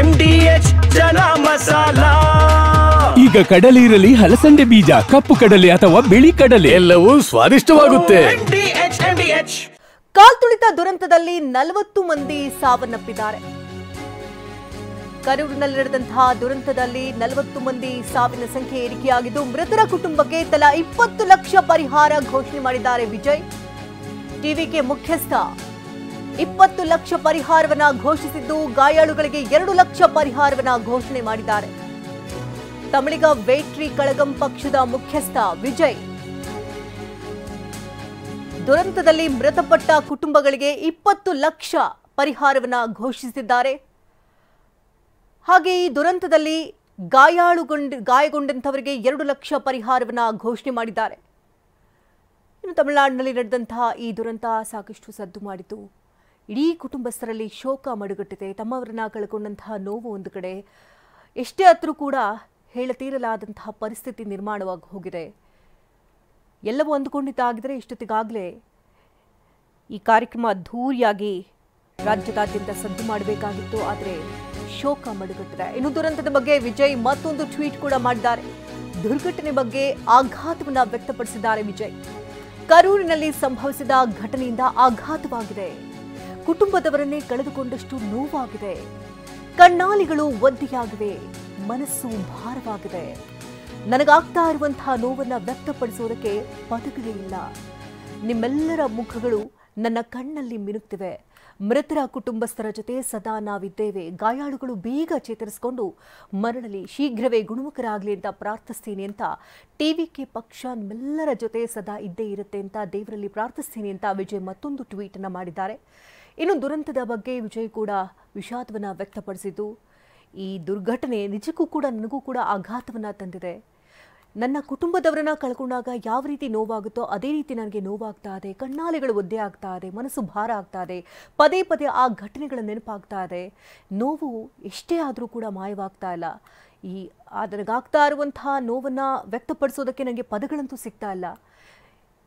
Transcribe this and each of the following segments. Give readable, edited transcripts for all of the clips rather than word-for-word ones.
MDH ಚನ masala. ಈಗ ಕಡಲೆ ಇರಲಿ, ಹಲಸಂದೆ ಬೀಜ, ಕಪ್ಪು ಕಡಲೆ ಅಥವಾ ಬಿಳಿ ಕಡಲೆ, ಎಲ್ಲವೂ ಸ್ವಾದಿಷ್ಟವಾಗುತ್ತೆ. MDH. ಕಾಲ್ತುಳಿತ ದುರಂತದಲ್ಲಿ 40 ಮಂದಿ ಸಾವನ್ನಪ್ಪಿದ್ದಾರೆ. ಕರೂರಿನಲ್ಲಿ ನಡೆದಂತಹ ದುರಂತದಲ್ಲಿ 40 ಮಂದಿ ಸಾವಿನ ಸಂಖ್ಯೆ ಏರಿಕೆಯಾಗಿದ್ದು, ಮೃತರ ಕುಟುಂಬಕ್ಕೆ ತಲಾ 20 ಲಕ್ಷ ಪರಿಹಾರ ಘೋಷಣೆ ಮಾಡಿದ್ದಾರೆ ವಿಜಯ್. ಟಿವಿಕೆ ಮುಖ್ಯಸ್ಥ 20 ಲಕ್ಷ ಪರಿಹಾರವನ್ನ ಘೋಷಿಸಿದ್ದು, ಗಾಯಾಳುಗಳಿಗೆ 2 ಲಕ್ಷ ಪರಿಹಾರವನ್ನ ಘೋಷಣೆ ಮಾಡಿದ್ದಾರೆ. ತಮಿಳಿಗ ವೇಟ್ರಿ ಕಳಗಂ ಪಕ್ಷದ ಮುಖ್ಯಸ್ಥ ವಿಜಯ್ ದುರಂತದಲ್ಲಿ ಮೃತಪಟ್ಟ ಕುಟುಂಬಗಳಿಗೆ 20 ಲಕ್ಷ ಪರಿಹಾರವನ್ನ ಘೋಷಿಸಿದ್ದಾರೆ. ಹಾಗೆ ಈ ದುರಂತದಲ್ಲಿ ಗಾಯಗೊಂಡಂತವರಿಗೆ 2 ಲಕ್ಷ ಪರಿಹಾರವನ್ನ ಘೋಷಣೆ ಮಾಡಿದ್ದಾರೆ. ಇನ್ನು ತಮಿಳುನಾಡಿನಲ್ಲಿ ನಡೆದಂತಹ ಈ ದುರಂತ ಸಾಕಷ್ಟು ಸದ್ದು ಮಾಡಿತು. ಇಡೀ ಕುಟುಂಬಸ್ಥರಲ್ಲಿ ಶೋಕ ಮಡುಗಟ್ಟಿದೆ. ತಮ್ಮವರನ್ನ ಕಳ್ಕೊಂಡಂತಹ ನೋವು ಒಂದು ಕಡೆ, ಎಷ್ಟೇ ಆದರೂ ಕೂಡ ಹೇಳತೀರಲಾದಂತಹ ಪರಿಸ್ಥಿತಿ ನಿರ್ಮಾಣವಾಗಿ ಹೋಗಿದೆ. ಎಲ್ಲವೂ ಅಂದುಕೊಂಡಿದ್ದಾಗಿದ್ದರೆ ಇಷ್ಟೊತ್ತಿಗಾಗಲೇ ಈ ಕಾರ್ಯಕ್ರಮ ಅದ್ಧೂರಿಯಾಗಿ ರಾಜ್ಯದಾದ್ಯಂತ ಸದ್ದು ಮಾಡಬೇಕಾಗಿತ್ತು. ಆದರೆ ಶೋಕ ಮಡುಗಟ್ಟಿದೆ. ಇನ್ನು ದುರಂತದ ಬಗ್ಗೆ ವಿಜಯ್ ಮತ್ತೊಂದು ಟ್ವೀಟ್ ಕೂಡ ಮಾಡಿದ್ದಾರೆ. ದುರ್ಘಟನೆ ಬಗ್ಗೆ ಆಘಾತವನ್ನ ವ್ಯಕ್ತಪಡಿಸಿದ್ದಾರೆ ವಿಜಯ್. ಕರೂರಿನಲ್ಲಿ ಸಂಭವಿಸಿದ ಘಟನೆಯಿಂದ ಆಘಾತವಾಗಿದೆ. ಕುಟುಂಬದವರನ್ನೇ ಕಳೆದುಕೊಂಡಷ್ಟು ನೋವಾಗಿದೆ. ಕಣ್ಣಾಲಿಗಳು ಒದ್ದೆಯಾಗಿವೆ. ಮನಸ್ಸು ಭಾರವಾಗಿದೆ. ನನಗಾಗ್ತಾ ಇರುವಂತಹ ನೋವನ್ನ ವ್ಯಕ್ತಪಡಿಸೋದಕ್ಕೆ ಪದಗಳೇ ಇಲ್ಲ. ನಿಮ್ಮೆಲ್ಲರ ಮುಖಗಳು ನನ್ನ ಕಣ್ಣಲ್ಲಿ ಮಿನುಗ್ತಿವೆ. ಮೃತರ ಕುಟುಂಬಸ್ಥರ ಜೊತೆ ಸದಾ ನಾವಿದ್ದೇವೆ. ಗಾಯಾಳುಗಳು ಬೇಗ ಚೇತರಿಸಿಕೊಂಡು ಮರಳಲಿ, ಶೀಘ್ರವೇ ಗುಣಮುಖರಾಗಲಿ ಅಂತ ಪ್ರಾರ್ಥಿಸ್ತೀನಿ ಅಂತ ಟಿವಿಕೆ ಪಕ್ಷ ನಿಮ್ಮೆಲ್ಲರ ಜೊತೆ ಸದಾ ಇದ್ದೇ ಇರುತ್ತೆ ಅಂತ ದೇವರಲ್ಲಿ ಪ್ರಾರ್ಥಿಸ್ತೀನಿ ಅಂತ ವಿಜಯ್ ಮತ್ತೊಂದು ಟ್ವೀಟ್ ಅನ್ನು ಮಾಡಿದ್ದಾರೆ. ಇನ್ನು ದುರಂತದ ಬಗ್ಗೆ ವಿಜಯ್ ಕೂಡ ವಿಷಾದವನ್ನು ವ್ಯಕ್ತಪಡಿಸಿದ್ದು, ಈ ದುರ್ಘಟನೆ ನಿಜಕ್ಕೂ ಕೂಡ ನನಗೂ ಕೂಡ ಆಘಾತವನ್ನು ತಂದಿದೆ. ನನ್ನ ಕುಟುಂಬದವರನ್ನ ಕಳ್ಕೊಂಡಾಗ ಯಾವ ರೀತಿ ನೋವಾಗುತ್ತೋ ಅದೇ ರೀತಿ ನನಗೆ ನೋವಾಗ್ತಾ ಇದೆ. ಕಣ್ಣಾಲೆಗಳು ಒದ್ದೆ ಆಗ್ತಾ ಇದೆ. ಮನಸ್ಸು ಭಾರ ಆಗ್ತಾ ಇದೆ. ಪದೇ ಪದೇ ಆ ಘಟನೆಗಳ ನೆನಪಾಗ್ತಾ ಇದೆ. ನೋವು ಎಷ್ಟೇ ಆದರೂ ಕೂಡ ಮಾಯವಾಗ್ತಾ ಇಲ್ಲ. ನನಗಾಗ್ತಾ ಇರುವಂತಹ ನೋವನ್ನು ವ್ಯಕ್ತಪಡಿಸೋದಕ್ಕೆ ನನಗೆ ಪದಗಳಂತೂ ಸಿಗ್ತಾ ಇಲ್ಲ.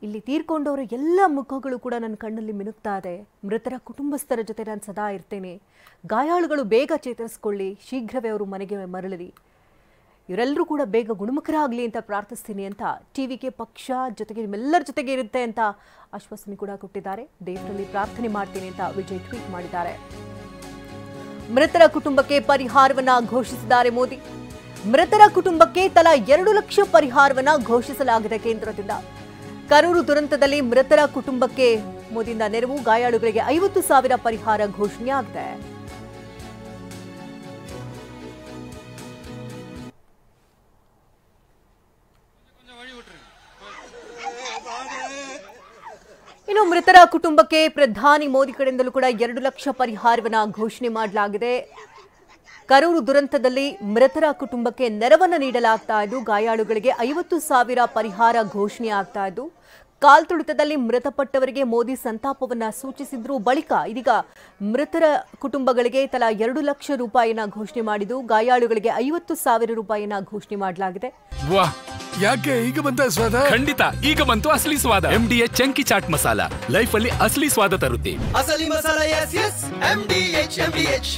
ಇಲ್ಲಿ ತೀರ್ಕೊಂಡವರ ಎಲ್ಲ ಮುಖಗಳು ಕೂಡ ನನ್ನ ಕಣ್ಣಲ್ಲಿ ಮಿನುಗ್ತಾ ಇದೆ. ಮೃತರ ಕುಟುಂಬಸ್ಥರ ಜೊತೆ ನಾನು ಸದಾ ಇರ್ತೇನೆ. ಗಾಯಾಳುಗಳು ಬೇಗ ಚೇತರಿಸಿಕೊಳ್ಳಿ, ಶೀಘ್ರವೇ ಅವರು ಮನೆಗೆ ಮರಳಲಿ, ಇವರೆಲ್ಲರೂ ಕೂಡ ಬೇಗ ಗುಣಮುಖರಾಗಲಿ ಅಂತ ಪ್ರಾರ್ಥಿಸ್ತೀನಿ ಅಂತ ಟಿವಿಕೆ ಪಕ್ಷ ಜೊತೆಗೆ ನಿಮ್ಮೆಲ್ಲರ ಜೊತೆಗೆ ಇರುತ್ತೆ ಅಂತ ಆಶ್ವಾಸನೆ ಕೂಡ ಕೊಟ್ಟಿದ್ದಾರೆ. ದೇವರಲ್ಲಿ ಪ್ರಾರ್ಥನೆ ಮಾಡ್ತೀನಿ ಅಂತ ವಿಜಯ್ ಟ್ವೀಟ್ ಮಾಡಿದ್ದಾರೆ. ಮೃತರ ಕುಟುಂಬಕ್ಕೆ ಪರಿಹಾರವನ್ನ ಘೋಷಿಸಿದ್ದಾರೆ ಮೋದಿ. ಮೃತರ ಕುಟುಂಬಕ್ಕೆ ತಲಾ 2 ಲಕ್ಷ ಪರಿಹಾರವನ್ನ ಘೋಷಿಸಲಾಗಿದೆ ಕೇಂದ್ರದಿಂದ. ಕರೂರು ದುರಂತದಲ್ಲಿ ಮೃತರ ಕುಟುಂಬಕ್ಕೆ ಮೋದಿಯಿಂದ ನೆರವು, ಗಾಯಾಳುಗಳಿಗೆ 50,000 ಪರಿಹಾರ ಘೋಷಣೆಯಾಗಿದೆ. ಇನ್ನು ಮೃತರ ಕುಟುಂಬಕ್ಕೆ ಪ್ರಧಾನಿ ಮೋದಿ ಕಡೆಯಿಂದಲೂ ಕೂಡ 2 ಲಕ್ಷ ಪರಿಹಾರವನ್ನ ಘೋಷಣೆ ಮಾಡಲಾಗಿದೆ. ಕರೂರು ದುರಂತದಲ್ಲಿ ಮೃತರ ಕುಟುಂಬಕ್ಕೆ ನೆರವನ್ನು ನೀಡಲಾಗ್ತಾ ಇದ್ದು, ಗಾಯಾಳುಗಳಿಗೆ 50,000 ಪರಿಹಾರ ಘೋಷಣೆ ಆಗ್ತಾ ಇದ್ದು, ಕಾಲ್ತುಳಿತದಲ್ಲಿ ಮೃತಪಟ್ಟವರಿಗೆ ಮೋದಿ ಸಂತಾಪವನ್ನ ಸೂಚಿಸಿದ್ರು. ಬಳಿಕ ಇದೀಗ ಮೃತರ ಕುಟುಂಬಗಳಿಗೆ ತಲಾ 2 ಲಕ್ಷ ರೂಪಾಯಿನ ಘೋಷಣೆ ಮಾಡಿದ್ದು, ಗಾಯಾಳುಗಳಿಗೆ 50,000 ರೂಪಾಯಿನ ಘೋಷಣೆ ಮಾಡಲಾಗಿದೆ. ಯಾಕೆ ಈಗ ಬಂತ ಸ್ವಾದ? ಖಂಡಿತ ಈಗ ಬಂತು ಅಸಲಿ ಸ್ವಾದ. MDH chunky chaat masala life ಅಲ್ಲಿ ಅಸಲಿ ಸ್ವಾದ ತರುತ್ತೆ. ಅಸಲಿ ಮಸಾಲ, MDH.